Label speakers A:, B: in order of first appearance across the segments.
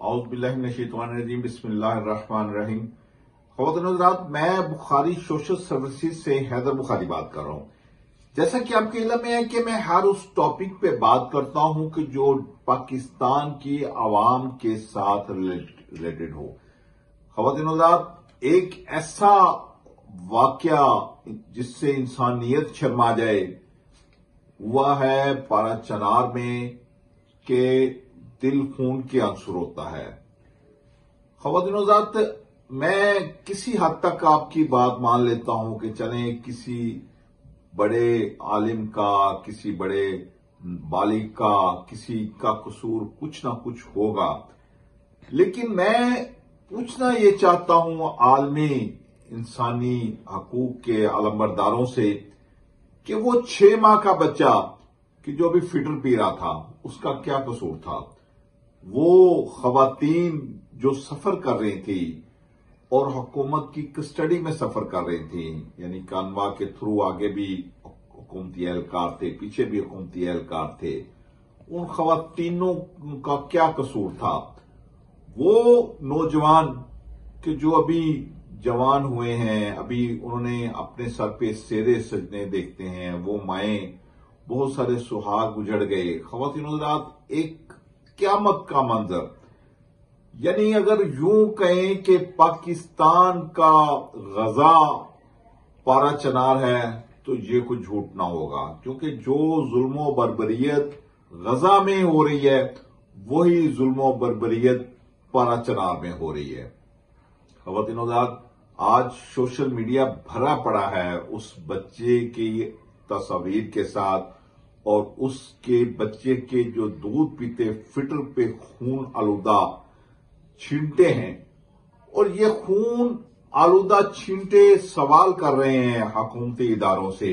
A: اعوذ باللہ من الشیطان الرجیم، بسم اللہ الرحمن الرحیم۔ خواتین و حضرات، میں بخاری سوشل سروسز سے حیدر بخاری بات کر رہا ہوں۔ جیسا کہ آپ کے علم میں ہے کہ میں ہر اس ٹاپک پہ بات کرتا ہوں کہ جو پاکستان کی عوام کے ساتھ ریلیٹڈ ہو۔ خواتین و حضرات، ایک ایسا واقعہ جس سے انسانیت شرما جائے ہوا ہے پارا چنار میں کہ دل خون کے عنصر ہوتا ہے۔ خواتین و حضرات، میں کسی حد تک آپ کی بات مان لیتا ہوں کہ چلیں کسی بڑے عالم کا، کسی بڑے بالغ کا، کسی کا قصور کچھ نہ کچھ ہوگا، لیکن میں پوچھنا یہ چاہتا ہوں عالمی انسانی حقوق کے علمبرداروں سے کہ وہ 6 ماہ کا بچہ کہ جو ابھی فیڈر پی رہا تھا اس کا کیا قصور تھا؟ وہ خواتین جو سفر کر رہی تھی اور حکومت کی کسٹڈی میں سفر کر رہی تھیں، یعنی کانوا کے تھرو آگے بھی حکومتی اہلکار تھے، پیچھے بھی حکومتی اہلکار تھے، ان خواتینوں کا کیا قصور تھا؟ وہ نوجوان کہ جو ابھی جوان ہوئے ہیں، ابھی انہوں نے اپنے سر پہ سیرے سجنے دیکھتے ہیں، وہ مائیں بہت سارے سہاگ اجڑ گئے۔ خواتین حضرات، ایک قیامت کا منظر، یعنی اگر یوں کہیں کہ پاکستان کا غزہ پارا چنار ہے تو یہ کوئی جھوٹ نہ ہوگا، کیونکہ جو ظلم و بربریت غزہ میں ہو رہی ہے وہی ظلم و بربریت پارا چنار میں ہو رہی ہے۔ خواتین حضرات، آج سوشل میڈیا بھرا پڑا ہے اس بچے کی تصاویر کے ساتھ اور اس کے بچے کے جو دودھ پیتے فٹر پہ خون آلودہ چھینٹے ہیں، اور یہ خون آلودہ چھینٹے سوال کر رہے ہیں حکومتی اداروں سے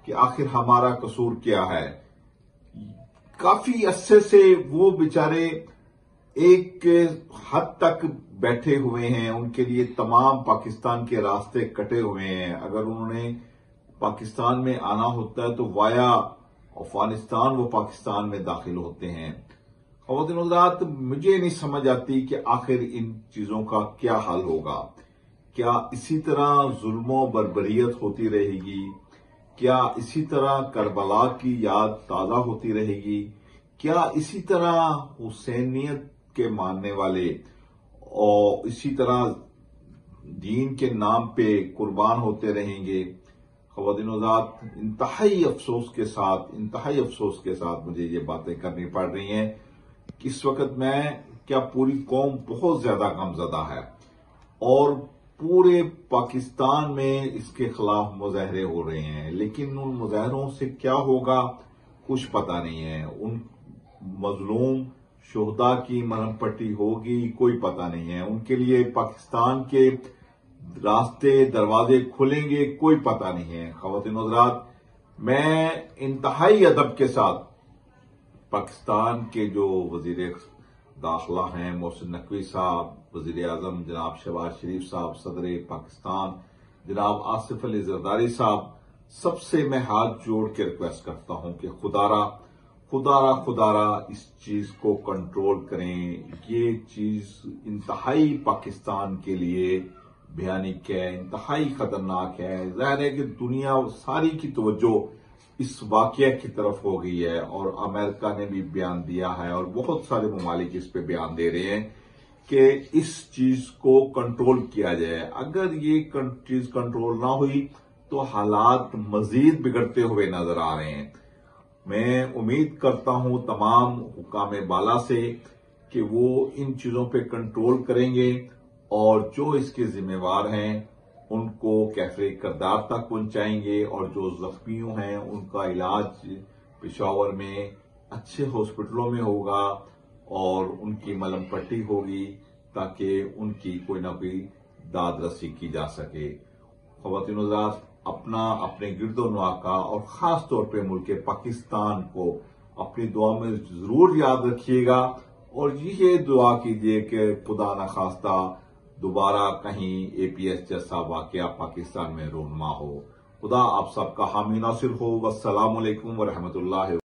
A: کہ آخر ہمارا قصور کیا ہے۔ کافی عرصے سے وہ بیچارے ایک حد تک بیٹھے ہوئے ہیں، ان کے لیے تمام پاکستان کے راستے کٹے ہوئے ہیں۔ اگر انہوں نے پاکستان میں آنا ہوتا ہے تو وایا افغانستان وہ پاکستان میں داخل ہوتے ہیں۔ خواتین حضرات، مجھے نہیں سمجھ آتی کہ آخر ان چیزوں کا کیا حل ہوگا۔ کیا اسی طرح ظلم و بربریت ہوتی رہے گی؟ کیا اسی طرح کربلا کی یاد تازہ ہوتی رہے گی؟ کیا اسی طرح حسینیت کے ماننے والے اور اسی طرح دین کے نام پہ قربان ہوتے رہیں گے؟ خواتین حضرات، انتہائی افسوس کے ساتھ مجھے یہ باتیں کرنی پڑ رہی ہیں کہ اس وقت میں کیا پوری قوم بہت زیادہ غمزدہ ہے اور پورے پاکستان میں اس کے خلاف مظاہرے ہو رہے ہیں، لیکن ان مظاہروں سے کیا ہوگا کچھ پتہ نہیں ہے۔ ان مظلوم شہداء کی مرہم پٹی ہوگی کوئی پتہ نہیں ہے، ان کے لیے پاکستان کے راستے دروازے کھلیں گے کوئی پتہ نہیں ہے۔ خواتین حضرات، میں انتہائی ادب کے ساتھ پاکستان کے جو وزیر داخلہ ہیں محسن نقوی صاحب، وزیر اعظم جناب شہباز شریف صاحب، صدر پاکستان جناب آصف علی زرداری صاحب، سب سے میں ہاتھ جوڑ کے ریکویسٹ کرتا ہوں کہ خدا را اس چیز کو کنٹرول کریں۔ یہ چیز انتہائی پاکستان کے لیے بھیانک ہے، انتہائی خطرناک ہے۔ ظاہر ہے کہ دنیا ساری کی توجہ اس واقعہ کی طرف ہو گئی ہے اور امریکہ نے بھی بیان دیا ہے اور بہت سارے ممالک اس پہ بیان دے رہے ہیں کہ اس چیز کو کنٹرول کیا جائے۔ اگر یہ چیز کنٹرول نہ ہوئی تو حالات مزید بگڑتے ہوئے نظر آ رہے ہیں۔ میں امید کرتا ہوں تمام حکام بالا سے کہ وہ ان چیزوں پہ کنٹرول کریں گے اور جو اس کے ذمہ وار ہیں ان کو کیفر کردار تک پہنچائیں گے، اور جو زخمیوں ہیں ان کا علاج پشاور میں اچھے ہاسپٹلوں میں ہوگا اور ان کی ملہم پٹی ہوگی تاکہ ان کی کوئی نہ کوئی داد رسی کی جا سکے۔ خواتین حضرات، اپنے گرد و نواح کا اور خاص طور پہ ملک پاکستان کو اپنی دعا میں ضرور یاد رکھیے گا، اور یہ دعا کیجیے کہ خدا نخواستہ دوبارہ کہیں اے پی ایس جیسا واقعہ پاکستان میں رونما ہو۔ خدا آپ سب کا حامی ناصر ہو۔ والسلام علیکم ورحمۃ اللہ۔